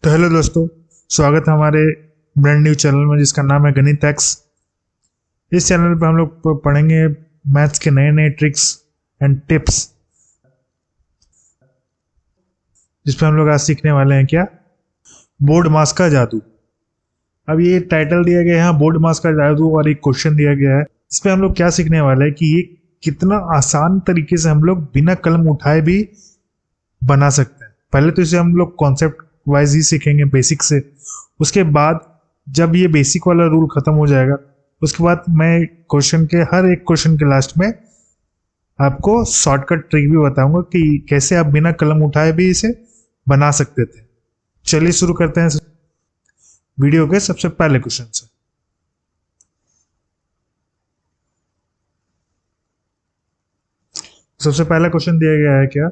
तो हेलो दोस्तों, स्वागत है हमारे ब्रांड न्यू चैनल में जिसका नाम है गणित एक्स। इस चैनल पे हम लोग पढ़ेंगे मैथ्स के नए नए ट्रिक्स एंड टिप्स, जिसपे हम लोग आज सीखने वाले हैं क्या, बोर्ड मास का जादू। अब ये टाइटल दिया गया है यहाँ बोर्ड मास का जादू और एक क्वेश्चन दिया गया है। इस पे हम लोग क्या सीखने वाले हैं कि ये कितना आसान तरीके से हम लोग बिना कलम उठाए भी बना सकते हैं। पहले तो इसे हम लोग कॉन्सेप्ट वाइज ही सीखेंगे बेसिक से, उसके बाद जब ये बेसिक वाला रूल खत्म हो जाएगा उसके बाद मैं हर एक क्वेश्चन के लास्ट में आपको शॉर्टकट ट्रिक भी बताऊंगा कि कैसे आप बिना कलम उठाए भी इसे बना सकते थे। चलिए शुरू करते हैं वीडियो के सबसे पहले क्वेश्चन से। सबसे पहला क्वेश्चन दिया गया है क्या,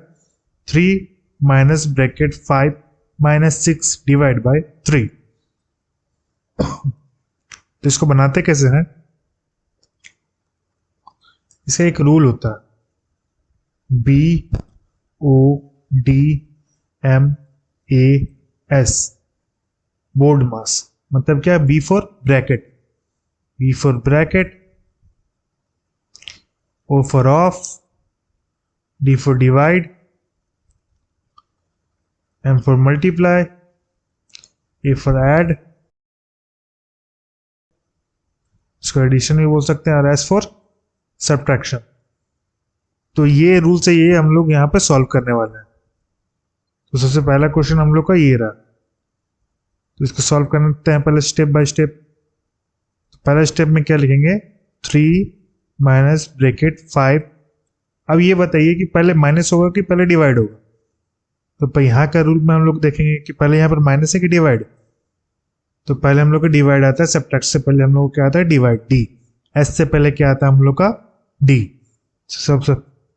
3 minus bracket 5 minus 6 divide by 3। तो इसको बनाते कैसे हैं, इसका एक रूल होता है, BODMAS, बोर्ड मास। मतलब क्या, B for bracket, B for bracket, O for of, D for divide, M for multiply, A for add, इसको एडिशन भी बोल सकते हैं, और S for सब्ट्रैक्शन। तो ये रूल से ये हम लोग यहाँ पे सॉल्व करने वाले हैं। तो सबसे पहला क्वेश्चन हम लोग का ये रहा, तो इसको सॉल्व करते हैं पहले स्टेप बाय स्टेप। तो पहला स्टेप में क्या लिखेंगे, 3 माइनस ब्रैकेट 5। अब ये बताइए कि पहले माइनस होगा कि पहले डिवाइड होगा। तो यहाँ का रूल में हम लोग देखेंगे कि पहले यहाँ पर माइनस है कि डिवाइड। तो पहले हम लोग का डिवाइड आता है, सब्ट्रैक्ट से पहले हम लोग को क्या आता है, डिवाइड, डी। एस से पहले क्या आता है हम लोग का, डी।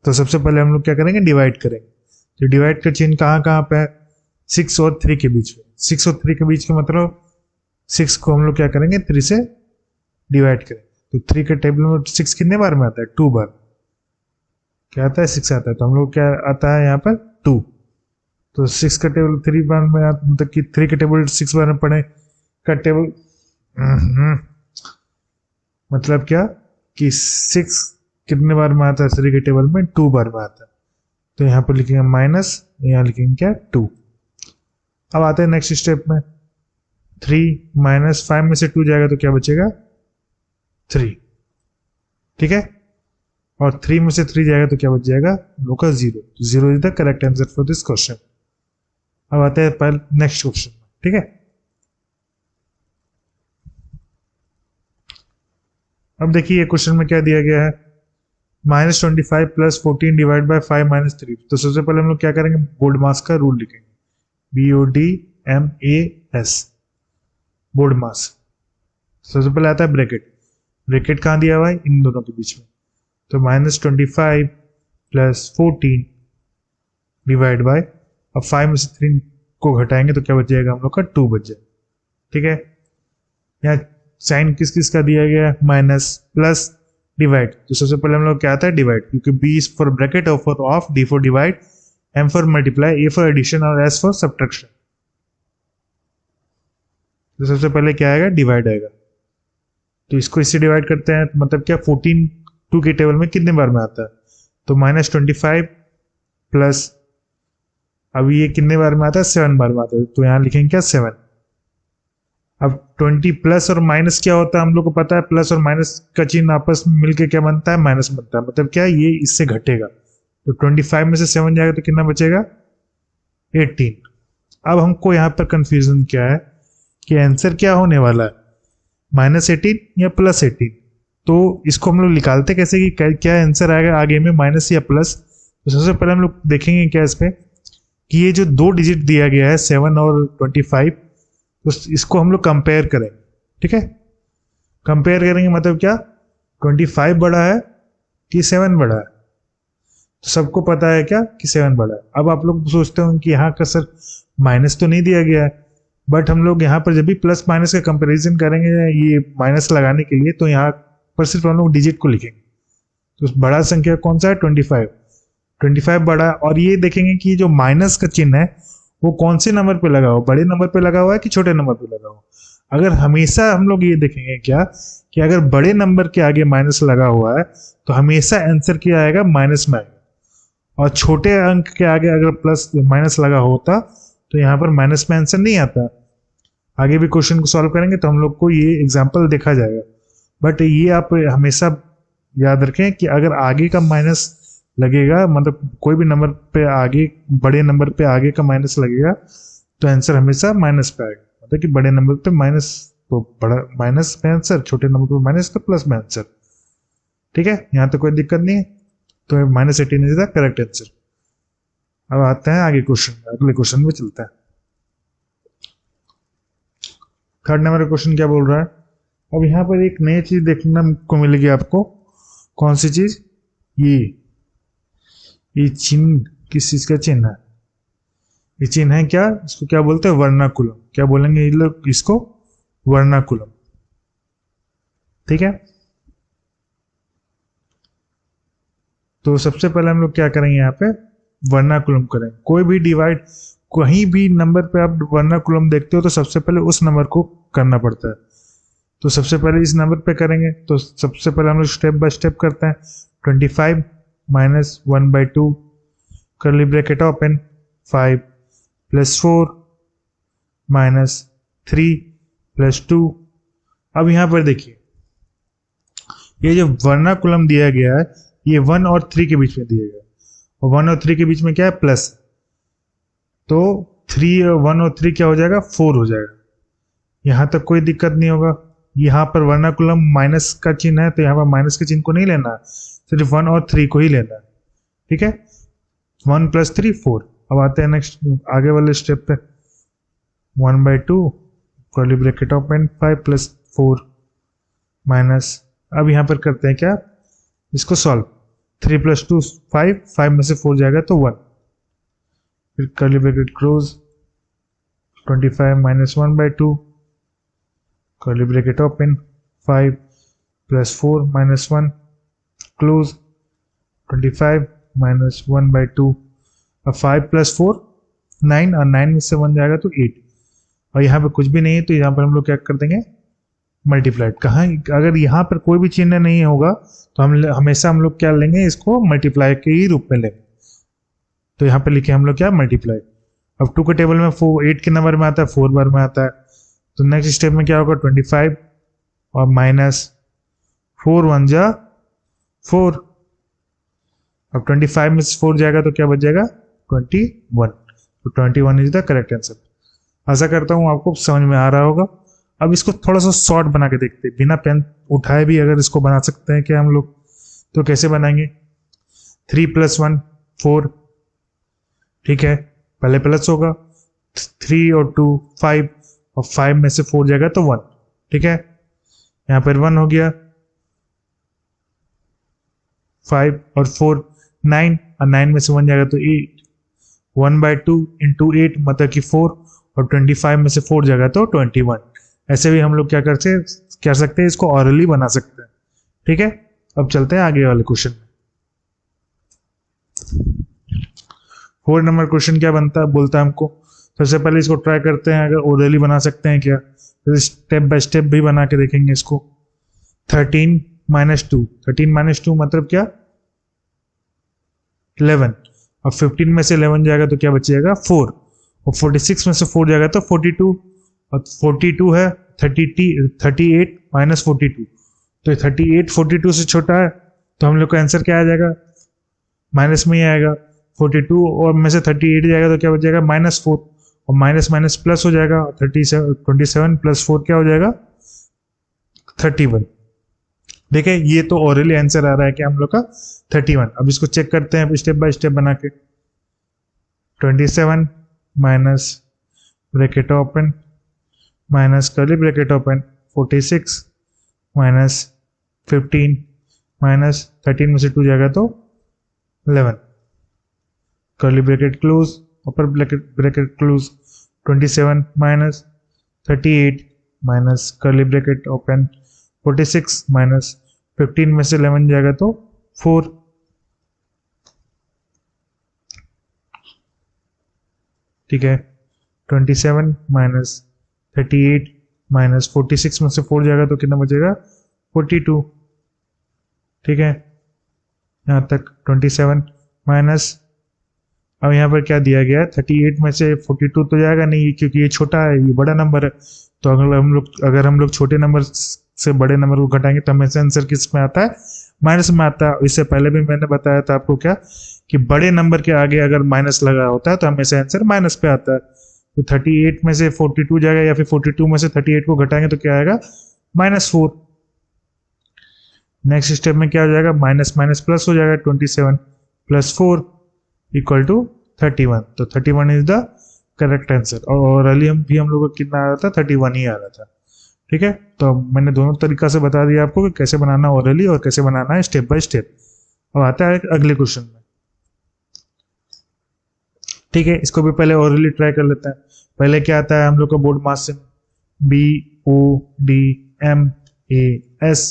तो सबसे पहले हम लोग क्या करेंगे, डिवाइड करेंगे। तो डिवाइड का चिन्ह कहाँ कहाँ पे है, 6 और 3 के बीच में। 6 और 3 के बीच का मतलब 6 को हम लोग क्या करेंगे, 3 से डिवाइड करेंगे। तो 3 के टेबल में 6 कितने बार में आता है, 2 बार। क्या आता है, 6 आता है। तो हम लोग क्या आता है यहाँ पर, 2। तो 6 का टेबल 3 बार में मतलब कि 3 का टेबल 6 बार में पढ़े का टेबल, मतलब क्या कि 6 कितने बार में आता है, 3 के टेबल में 2 बार में आता है। तो यहाँ पर लिखेंगे माइनस, यहाँ लिखेंगे क्या, 2। अब आते हैं नेक्स्ट स्टेप में, 3 माइनस 5 में से 2 जाएगा तो क्या बचेगा, 3। ठीक है, और 3 में से 3 जाएगा तो क्या बच जाएगा, हम लोग का 0। 0 is the correct answer for this question. अब आते हैं पहले नेक्स्ट क्वेश्चन, ठीक है। अब देखिए ये क्वेश्चन में क्या दिया गया है, -25 प्लस 14 डिवाइड बाय 5 माइनस 3। तो सबसे पहले हम लोग क्या करेंगे, बोर्ड मास का रूल लिखेंगे, BODMAS, बोर्ड मास। सबसे पहले आता है ब्रैकेट। ब्रैकेट कहाँ दिया हुआ है, इन दोनों के बीच में। तो -25 प्लस 14 डिवाइड बाय, अब 5 में से 3 को घटाएंगे तो क्या बच जाएगा, हम लोग का 2 बच जाएगा। ठीक है, यहाँ साइन किस किस का दिया गया है, माइनस प्लस डिवाइड। तो सबसे पहले हम लोग क्या आता है, डिवाइड, क्योंकि B is for bracket, O for of, D for divide, M for multiply, A for addition और S फॉर सब्ट्रैक्शन। तो सबसे पहले क्या आएगा, डिवाइड आएगा। तो इसको इससे डिवाइड करते हैं, मतलब क्या, 14 2 के टेबल में कितने बार में आता है, तो -25 प्लस, अब ये कितने बार में आता है, 7 बार में आता है। तो यहाँ लिखेंगे क्या, 7। अब 20 प्लस और माइनस क्या होता है हम लोग को पता है, प्लस और माइनस का चिन्ह आपस में मिलके क्या बनता है, माइनस बनता है। मतलब क्या, ये इससे घटेगा। तो 25 में से 7 जाएगा तो कितना बचेगा, 18। अब हमको यहाँ पर कंफ्यूजन क्या है कि आंसर क्या होने वाला है, -18 या +18। तो इसको हम लोग निकालते कैसे कि क्या आंसर आएगा आगे में, माइनस या प्लस। तो सबसे पहले हम लोग देखेंगे क्या इस पे कि ये जो 2 डिजिट दिया गया है 7 और 25, तो इसको हम लोग कंपेयर करें। ठीक है, कंपेयर करेंगे मतलब क्या, 25 बड़ा है कि 7 बड़ा है। तो सबको पता है क्या कि 7 बड़ा है। अब आप लोग सोचते हो कि यहाँ का सर माइनस तो नहीं दिया गया है, बट हम लोग यहाँ पर जब भी प्लस माइनस का कंपैरिजन करेंगे ये माइनस लगाने के लिए, तो यहाँ पर सिर्फ हम लोग डिजिट को लिखेंगे। तो बड़ा संख्या कौन सा है, 25 बड़ा है। और ये देखेंगे कि जो माइनस का चिन्ह है वो कौन से नंबर पे लगा हो, बड़े नंबर पे लगा हुआ है कि छोटे नंबर पे लगा हो। अगर हमेशा हम लोग ये देखेंगे क्या कि अगर बड़े नंबर के आगे माइनस लगा हुआ है तो हमेशा आंसर क्या आएगा, माइनस में आएगा। और छोटे अंक के आगे अगर प्लस माइनस लगा होता तो यहाँ पर माइनस में आंसर नहीं आता। आगे भी क्वेश्चन को सॉल्व करेंगे तो हम लोग को ये एग्जाम्पल देखा जाएगा। बट ये आप हमेशा याद रखें कि अगर आगे का माइनस लगेगा, मतलब कोई भी नंबर पे आगे, बड़े नंबर पे आगे का माइनस लगेगा तो आंसर हमेशा माइनस पे आएगा। मतलब कि बड़े नंबर पे माइनस तो बड़ा माइनस में आंसर, छोटे नंबर पे माइनस तो प्लस में आंसर। ठीक है, यहाँ तो कोई दिक्कत नहीं है। तो -18 इज द करेक्ट आंसर। अब आते हैं आगे क्वेश्चन, अगले क्वेश्चन में चलता है। थर्ड नंबर क्वेश्चन क्या बोल रहा है, अब यहाँ पर एक नई चीज देखने को मिलेगी आपको। कौन सी चीज, ये चिन्ह किस चीज का चिन्ह है, ये चिन्ह है क्या, इसको क्या बोलते हैं, वर्नाकुलम। क्या बोलेंगे ये लोग इसको, वर्नाकुलम। ठीक है, तो सबसे पहले हम लोग क्या करेंगे, यहाँ पे वर्नाकुलम करेंगे। कोई भी डिवाइड, कहीं भी नंबर पे आप वर्नाकुलम देखते हो तो सबसे पहले उस नंबर को करना पड़ता है। तो सबसे पहले इस नंबर पे करेंगे, तो सबसे पहले हम लोग स्टेप बाय स्टेप करते हैं। 25 minus 1/2 curly bracket open 5 plus 4 minus 3 plus 2। अब यहां पर देखिए, ये जो वर्नाकुलम दिया गया है ये 1 और 3 के बीच में दिया गया है, और 1 और 3 के बीच में क्या है, प्लस। तो 3 और 1 और 3 क्या हो जाएगा, 4 हो जाएगा। यहां तक कोई दिक्कत नहीं होगा। यहाँ पर वर्नाकुलम माइनस का चिन्ह है तो यहाँ पर माइनस के चिन्ह को नहीं लेना है, सिर्फ 1 और 3 को ही लेना है। ठीक है, 1 प्लस 3 4। अब आते हैं नेक्स्ट आगे वाले स्टेप पे। 1/2 curly bracket open 5 plus 4 minus, अब यहाँ पर करते हैं क्या, इसको सॉल्व। 3 प्लस 2 5, 5 में से 4 जाएगा तो 1, फिर curly bracket close 25 minus 1/2 curly bracket open 5 plus 4 minus 1 close 25 minus 1/2। अब 5 प्लस 4 9, और 9 में से 1 जाएगा तो 8। और यहाँ पे कुछ भी नहीं है तो यहाँ पर हम लोग क्या कर देंगे, मल्टीप्लाइड। कहाँ, अगर यहाँ पर कोई भी चिन्ह नहीं होगा तो हमेशा हम लोग क्या लेंगे, इसको मल्टीप्लाई के ही रूप में लेंगे। तो यहाँ पे लिखे हम लोग क्या, मल्टीप्लाई। अब 2 के टेबल में 8 के नंबर में आता है, 4 बार में आता है। तो नेक्स्ट स्टेप में क्या होगा, 25 और माइनस 4 1 जा 4। अब 25 में से 4 जाएगा तो क्या बच जाएगा, 21। तो 21 इज द करेक्ट आंसर। आशा करता हूँ आपको समझ में आ रहा होगा। अब इसको थोड़ा सा शॉर्ट बना के देखते हैं, बिना पेन उठाए भी अगर इसको बना सकते हैं क्या हम लोग, तो कैसे बनाएंगे। 3 प्लस 1 4, ठीक है, पहले प्लस होगा। 3 और 2 5, और 5 में से 4 जाएगा तो 1। ठीक है, यहाँ पर 1 हो गया। 5 और 4 9, और 9 में से 1 जाएगा तो 8। 1/2 इंटू 8 मतलब कि 4, और 25 में से 4 जाएगा तो 21। ऐसे भी हम लोग क्या कर सकते हैं, इसको ऑरली बना सकते हैं। ठीक है, अब चलते हैं आगे वाले क्वेश्चन में। 4 नंबर क्वेश्चन क्या बोलता है हमको। सबसे पहले इसको ट्राई करते हैं, अगर ओरली बना सकते हैं क्या, तो स्टेप बाय स्टेप भी बना के देखेंगे इसको। 13 माइनस 2, 13 माइनस 2 मतलब क्या, 11। अब 15 में से 11 जाएगा तो क्या बचेगा, 4। और 46 में से 4 जाएगा तो 42, और 42 है 38 माइनस 42। तो 38 42 से छोटा है, तो हम लोग का आंसर क्या आ जाएगा, माइनस में ही आएगा। 42 और में से 38 जाएगा तो क्या बच जाएगा, -4, और माइनस माइनस प्लस हो जाएगा। 27 प्लस 4 क्या हो जाएगा, 31। देखिए ये तो ओरली आंसर आ रहा है कि हम लोग का 31। अब इसको चेक करते हैं स्टेप बाय स्टेप बना के। 27 minus bracket open minus curly bracket open 46 minus 15 minus 13 में से 2 जाएगा तो 11 curly bracket close upper bracket close 27 minus 38 minus curly bracket open 46 minus 15 में से 11 जाएगा तो 4। ठीक है, 27 माइनस 38 माइनस 46 में से 4 जाएगा तो कितना बचेगा 42। ठीक है, यहाँ तक 27 माइनस, अब यहाँ पर क्या दिया गया है 38 में से 42 तो जाएगा नहीं क्योंकि ये छोटा है, ये बड़ा नंबर है। तो अगर हम लोग छोटे नंबर से बड़े नंबर को घटाएंगे तो हमेशा आंसर किस में आता है, माइनस में आता है। इससे पहले भी मैंने बताया था आपको क्या कि बड़े नंबर के आगे अगर माइनस लगा होता है तो हमेशा आंसर माइनस पे आता है। तो 38 में से 42 जाएगा या फिर 42 में से 38 को घटाएंगे तो क्या आएगा -4। नेक्स्ट स्टेप में क्या हो जाएगा, माइनस माइनस प्लस हो जाएगा, 27 प्लस 4 इक्वल टू 31। तो 31 इज द करेक्ट आंसर। और अली भी हम लोग को कितना आ रहा था, 31 ही आ रहा था। ठीक है, तो मैंने दोनों तरीका से बता दिया आपको कि कैसे बनाना ओरली और कैसे बनाना है स्टेप बाय स्टेप। अब आता है अगले क्वेश्चन में। ठीक है, इसको भी पहले ओरली ट्राई कर लेते हैं। पहले क्या आता है हम लोग का बोर्ड मास से, BODMAS।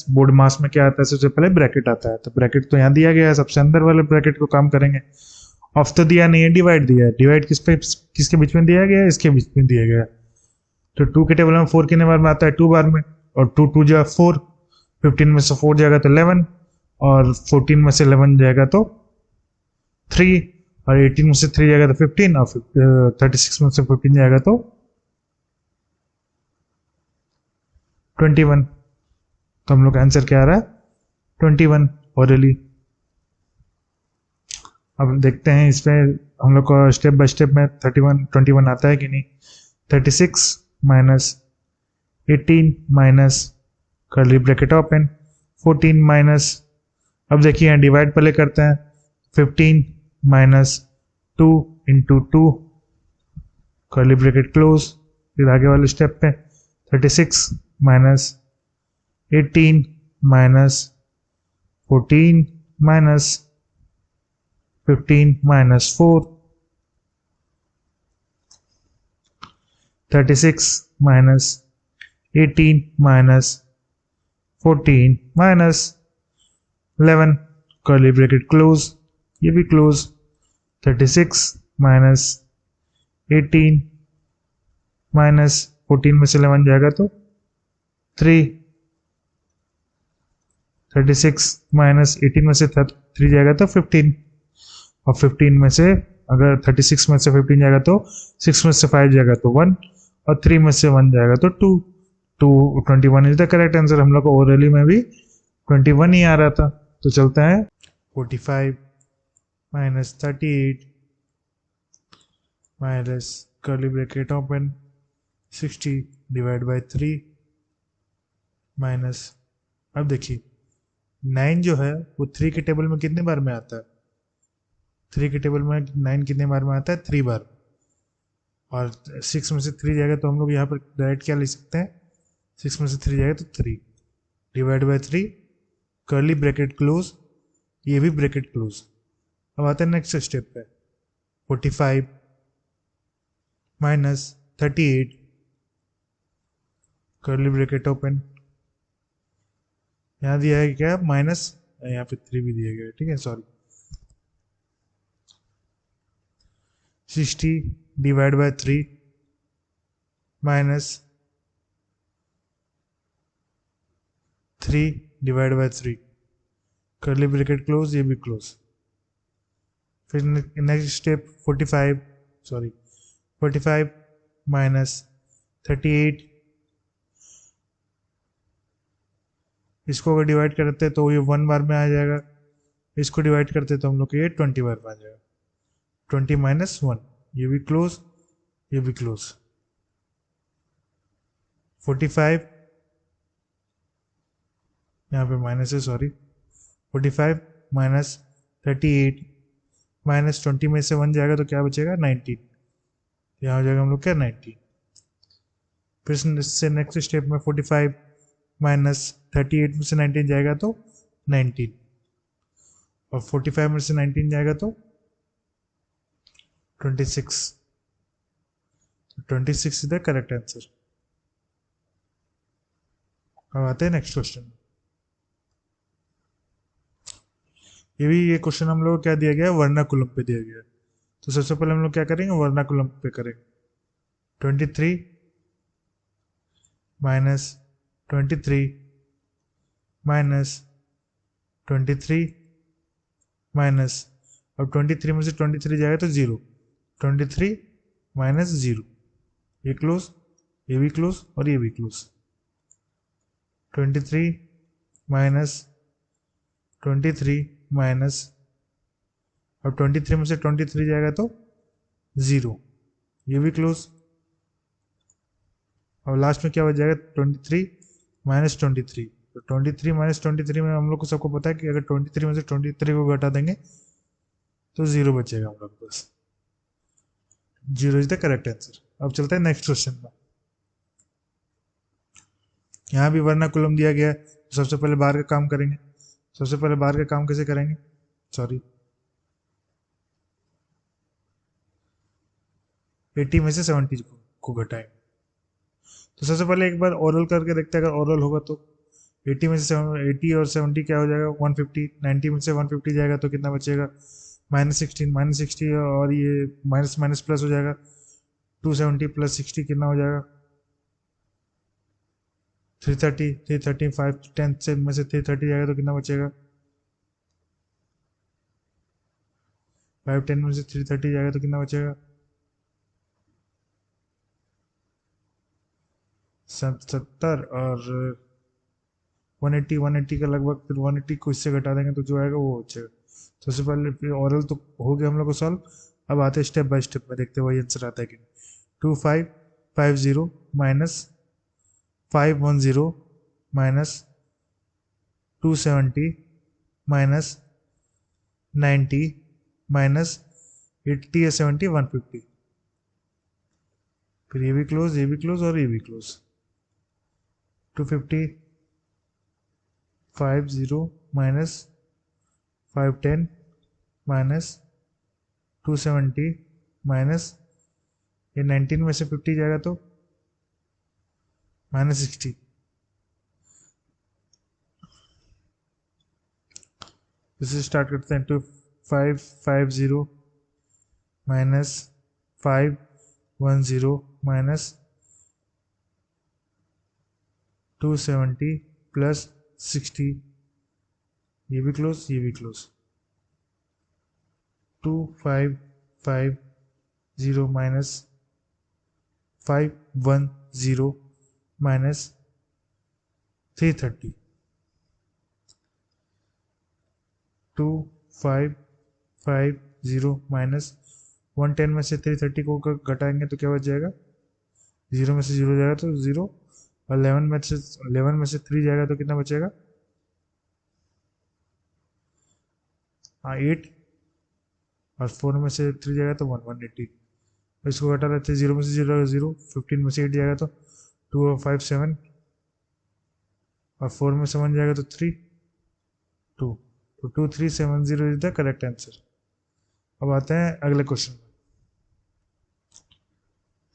बोर्ड मास में क्या आता है, सबसे पहले ब्रैकेट आता है। तो ब्रैकेट तो यहाँ दिया गया है, सबसे अंदर वाले ब्रैकेट को काम करेंगे। ऑफ तो दिया नहीं है, डिवाइड दिया है। डिवाइड किसके बीच में दिया गया है, इसके बीच में दिया गया है। तो 2 के टेबल में 4 कितने बार में आता है, 2 बार में, और 2 2 जा 4, 15 में से 4 जाएगा तो 11, और 14 में से 11 जाएगा तो 3, और 18 में से 3 जाएगा तो 15, और 36 में से 15 जाएगा तो 21। तो हम लोग का आंसर क्या आ रहा है 21 ओरली। अब देखते हैं इसमें हम लोग को स्टेप बाय स्टेप में 21 आता है कि नहीं। 36 minus 18 minus curly bracket open 14 minus, अब देखिए यहाँ डिवाइड पहले करते हैं, 15 minus 2 into 2 curly bracket close. फिर आगे वाले स्टेप पे 36 minus 18 minus 14 minus 15 minus 4, 36 minus 18 minus 14 minus 11 curly bracket close, ये भी क्लोज। 36 माइनस 18 माइनस 14 में से 11 जाएगा तो 3, 36 माइनस 18 में से 3 जाएगा तो 15, और 15 में से अगर 36 में से 15 जाएगा तो 6 में से 5 जाएगा तो 1, और 3 में से 1 जाएगा तो 2। 21 इज द करेक्ट आंसर। हम लोग को ओरली में भी 21 ही आ रहा था। तो चलता है 45 minus 38 minus curly bracket open 60 divide by 3 minus, अब देखिए 9 जो है वो 3 के टेबल में कितने बार में आता है, 3 के टेबल में 9 कितने बार में आता है, 3 बार। और 6 में से 3 जाएगा तो हम लोग यहाँ पर डायरेक्ट क्या ले सकते हैं, 6 में से 3 जाएगा तो 3 divide by 3 curly bracket close, ये भी ब्रैकेट क्लोज। अब आते हैं नेक्स्ट स्टेप पे, 45 माइनस 38 कर्ली ब्रैकेट ओपन, यहाँ दिया है क्या माइनस, यहाँ पे 3 भी दिया गया है, ठीक है sorry. 60 divide by 3 minus 3 divide by 3 curly bracket close, ये भी क्लोज। फिर नेक्स्ट स्टेप 45 माइनस 38, इसको अगर डिवाइड करते हैं तो ये 1 बार में आ जाएगा, इसको डिवाइड करते हैं तो हम लोग को ये 20 बार में आ जाएगा। 20 माइनस 1, ये भी क्लोज, ये भी क्लोज। 45 यहाँ पे माइनस है सॉरी, 45 माइनस 38 माइनस 20 में से 1 जाएगा तो क्या बचेगा 19, यहाँ हो जाएगा हम लोग क्या 19। फिर से नेक्स्ट स्टेप में 45 माइनस 38 में से 19 जाएगा तो 19, और 45 में से 19 जाएगा तो 26। 26 इज द करेक्ट आंसर। अब आते हैं नेक्स्ट क्वेश्चन। ये क्वेश्चन हम लोग क्या दिया गया है, वर्नाकुलम पे दिया गया है। तो सबसे पहले हम लोग क्या करेंगे, वर्नाकुलम पे करेंगे। 23 माइनस 23 माइनस 23 माइनस, अब 23 में से 23 जाएगा तो 0, 23 माइनस 0, ये क्लोज, ये भी क्लोज और ये भी क्लोज। 23 माइनस 23 माइनस, अब 23 में से 23 जाएगा तो 0, ये भी क्लोज। और लास्ट में क्या हो जाएगा, 23 माइनस 23, तो 23 माइनस 23 में हम लोग को सबको पता है कि अगर 23 में से 23 को घटा देंगे तो 0 बचेगा हम लोग के पास। 0 इज द करेक्ट आंसर। अब चलते हैं नेक्स्ट क्वेश्चन में। यहाँ भी वर्नाकुलम दिया गया है, तो सबसे पहले बाहर का काम करेंगे। सबसे पहले बाहर का काम कैसे करेंगे, सॉरी 80 में से 70 को घटाएंगे। तो सबसे पहले एक बार ओरल करके देखते हैं, अगर ओरल होगा तो 80 में से 80 और 70 क्या हो जाएगा 150, 90 में से 150 जाएगा तो कितना बचेगा -16 और ये माइनस माइनस प्लस हो जाएगा 270 प्लस 60 कितना हो जाएगा 330, 330 5 10 से में से 330 जाएगा तो कितना बचेगा 5 10 में से 330 जाएगा तो कितना बचेगा 70 और 180 का लगभग, फिर 180 को इससे घटा देंगे तो जो आएगा वो बचेगा। तो सबसे पहले ओरल तो हो गया हम लोग को सॉल्व। अब आते हैं स्टेप बाय स्टेप में, देखते हैं वही आंसर आता है कि 2550 माइनस 510 माइनस 270 माइनस 90 माइनस 80 या 70 150, फिर ये भी क्लोज और ये भी क्लोज। 250 50 माइनस 510 माइनस 270 माइनस, ये 19 में से 50 जाएगा तो -60, इसे स्टार्ट करते हैं। 2550 माइनस 510 माइनस 270 प्लस 60, ये भी क्लोज ये भी क्लोज। 2550 माइनस 510 माइनस 330, 2550 माइनस 110 में से 330 को घटाएंगे तो क्या बच जाएगा, 0 में से 0 जाएगा तो 0, और 11 में से 3 जाएगा तो कितना बचेगा, हाँ 8, और 4 में से 3 जाएगा तो 180, इसको घटा लेते हैं। 0 में से 0 0, 15 में से 8 जाएगा तो 2 और 5 7, और 4 में से 1 जाएगा तो 3 2, तो 2370 इज द करेक्ट आंसर। अब आते हैं अगले क्वेश्चन में।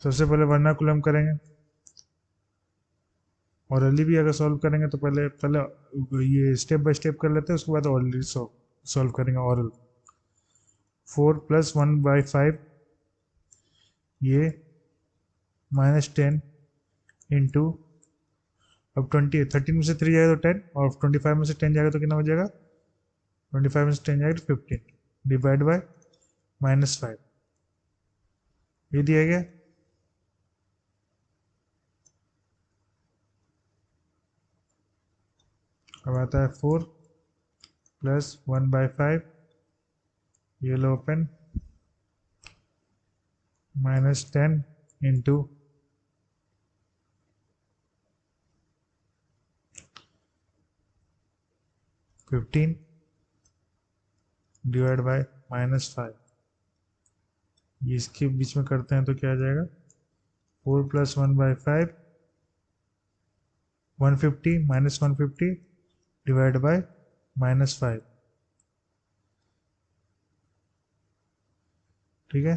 सबसे पहले वर्नाकुलम करेंगे, ऑरली भी अगर सॉल्व करेंगे तो पहले ये स्टेप बाय स्टेप कर लेते हैं, उसके बाद ऑरली सॉल्व करेंगे। ऑरल 4 + 1/5, ये -10 इंटू, अब 13 में से 3 जाएगा तो 10, और 25 में से 10 जाएगा तो कितना हो जाएगा, 25 में से 10 जाएगा तो 15, डिवाइड बाय -5, ये दिया गया। अब आता है 4 + 1/5, ये लो ओपन, -10 इंटू 15 डिवाइड बाय -5, ये इसके बीच में करते हैं तो क्या आ जाएगा, 4 + 1/5 150 -150 डिवाइड बाय -5, ठीक है।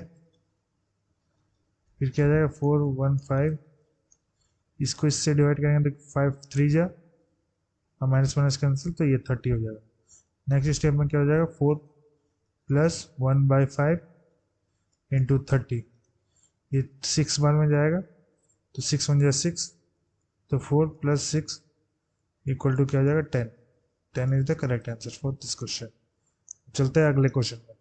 फिर क्या आ जाएगा 415, इसको इससे डिवाइड करेंगे तो 5 3 जा, और माइनस माइनस कैंसिल, तो ये 30 हो जाएगा। नेक्स्ट स्टेप में क्या हो जाएगा, 4 + 1/5 इंटू 30, ये 6 बार में जाएगा तो 6 1 जा 6, तो 4 + 6 इक्वल टू क्या हो जाएगा 10। 10 is the correct answer for this question. चलते हैं अगले क्वेश्चन में।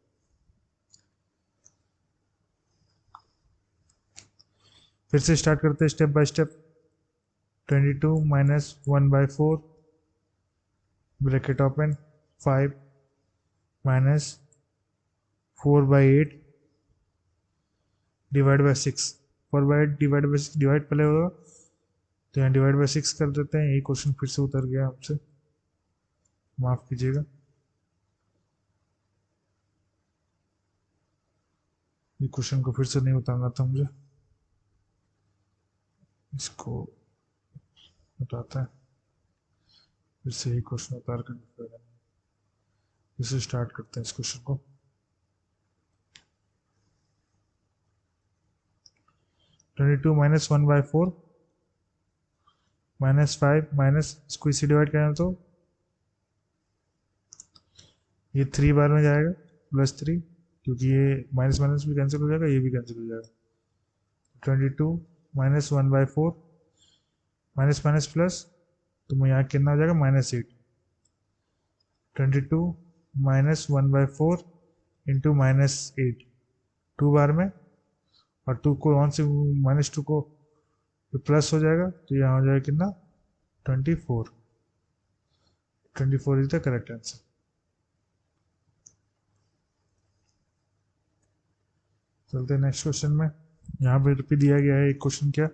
फिर से स्टार्ट करते हैं step by step. 22 - 1/4 bracket open 5 - 4/8 divide by 6। 4/8 divide by 6 divide पहले होगा तो यहाँ डिवाइड बाय 6 कर देते हैं। ये क्वेश्चन फिर से उतर गया हमसे, माफ कीजिएगा। ये क्वेश्चन को फिर से नहीं उतारना था मुझे, इसको हटाता है। फिर से ये क्वेश्चन उतार कर फिर से स्टार्ट करते हैं इस क्वेश्चन को। -22 - 1/4 -5 माइनस इसको इसी डिवाइड करें तो ये 3 बार में जाएगा +3, क्योंकि ये माइनस माइनस भी कैंसिल हो जाएगा, ये भी कैंसिल हो जाएगा। 22 - 1/4 माइनस माइनस प्लस, तो यहाँ कितना हो जाएगा -8। 22 - 1/4 इंटू -8 2 बार में, और 2 को 1 से -2 को प्लस हो जाएगा तो यहाँ हो जाएगा कितना 24। 24 इज द करेक्ट आंसर। चलते हैं नेक्स्ट क्वेश्चन में। यहाँ पे भी दिया गया है एक क्वेश्चन। क्या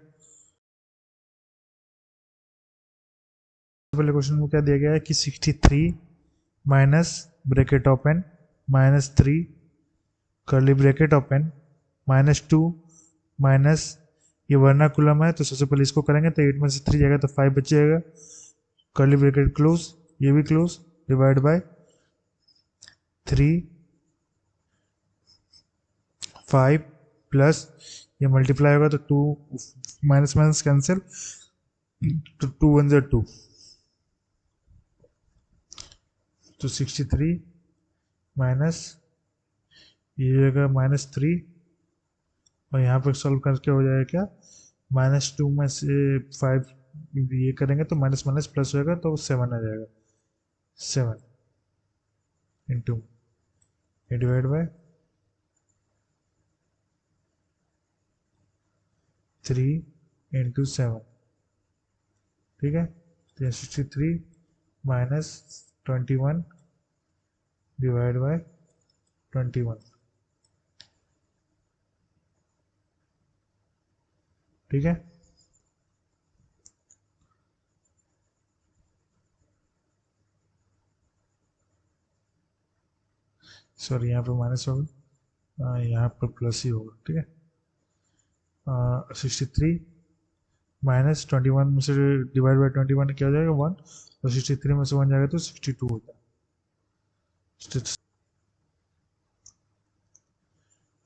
पहले क्वेश्चन में क्या दिया गया है कि 63 minus bracket open -3 curly bracket open -2 minus ये वर्नाकुलम है, तो सबसे पहले इसको करेंगे तो 8 में से 3 जाएगा तो 5 बच जाएगा। कर्ली ब्रैकेट क्लोज, ये भी क्लोज, डिवाइड बाय 3 5 प्लस ये मल्टीप्लाई होगा तो 2 माइनस माइनस कैंसिल, तो 2 1 जा 2, तो 63 माइनस ये जाएगा -3, और यहाँ पर सॉल्व करके हो जाएगा क्या -2 में से 5 ये करेंगे तो माइनस माइनस प्लस होएगा तो 7 आ जाएगा। 7 इंटू ये डिवाइड बाय 3 इंटू 7, ठीक है। तो 63 माइनस 21 डिवाइड बाय 21, ठीक है। सॉरी यहाँ पे माइनस होगा, यहाँ पर प्लस ही होगा, ठीक है। 63 माइनस 21 में से डिवाइड बाय 21 क्या हो जाएगा 1, तो 63 में से 1 जाएगा तो 62 होता है।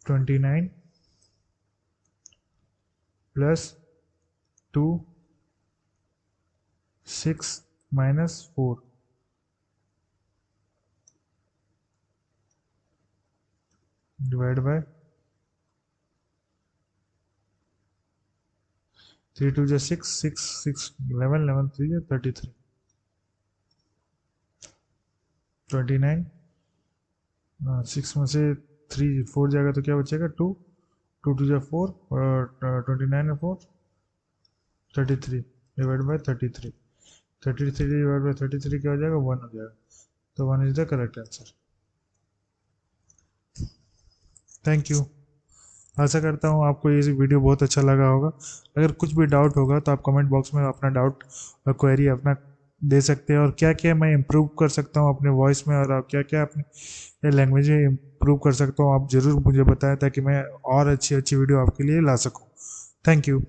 29 प्लस 2 6 माइनस 4 डिवाइड बाय 3 2 जा 6 6 6 11 11 3 जा 33। 29 6 में से 3 4 जाएगा तो क्या बचेगा 2 2 2 जा 4 और 29 में 4 33 डिवाइड बाय 33। 33 डिवाइड बाय 33 क्या हो जाएगा 1 हो जाएगा, तो 1 is the correct answer. Thank you. आशा करता हूँ आपको ये वीडियो बहुत अच्छा लगा होगा। अगर कुछ भी डाउट होगा तो आप कमेंट बॉक्स में अपना डाउट और क्वेरी अपना दे सकते हैं, और क्या क्या मैं इम्प्रूव कर सकता हूँ अपने वॉइस में, और आप क्या क्या अपने लैंग्वेज में इम्प्रूव कर सकता हूँ, आप ज़रूर मुझे बताएं ताकि मैं और अच्छी अच्छी वीडियो आपके लिए ला सकूँ। Thank you.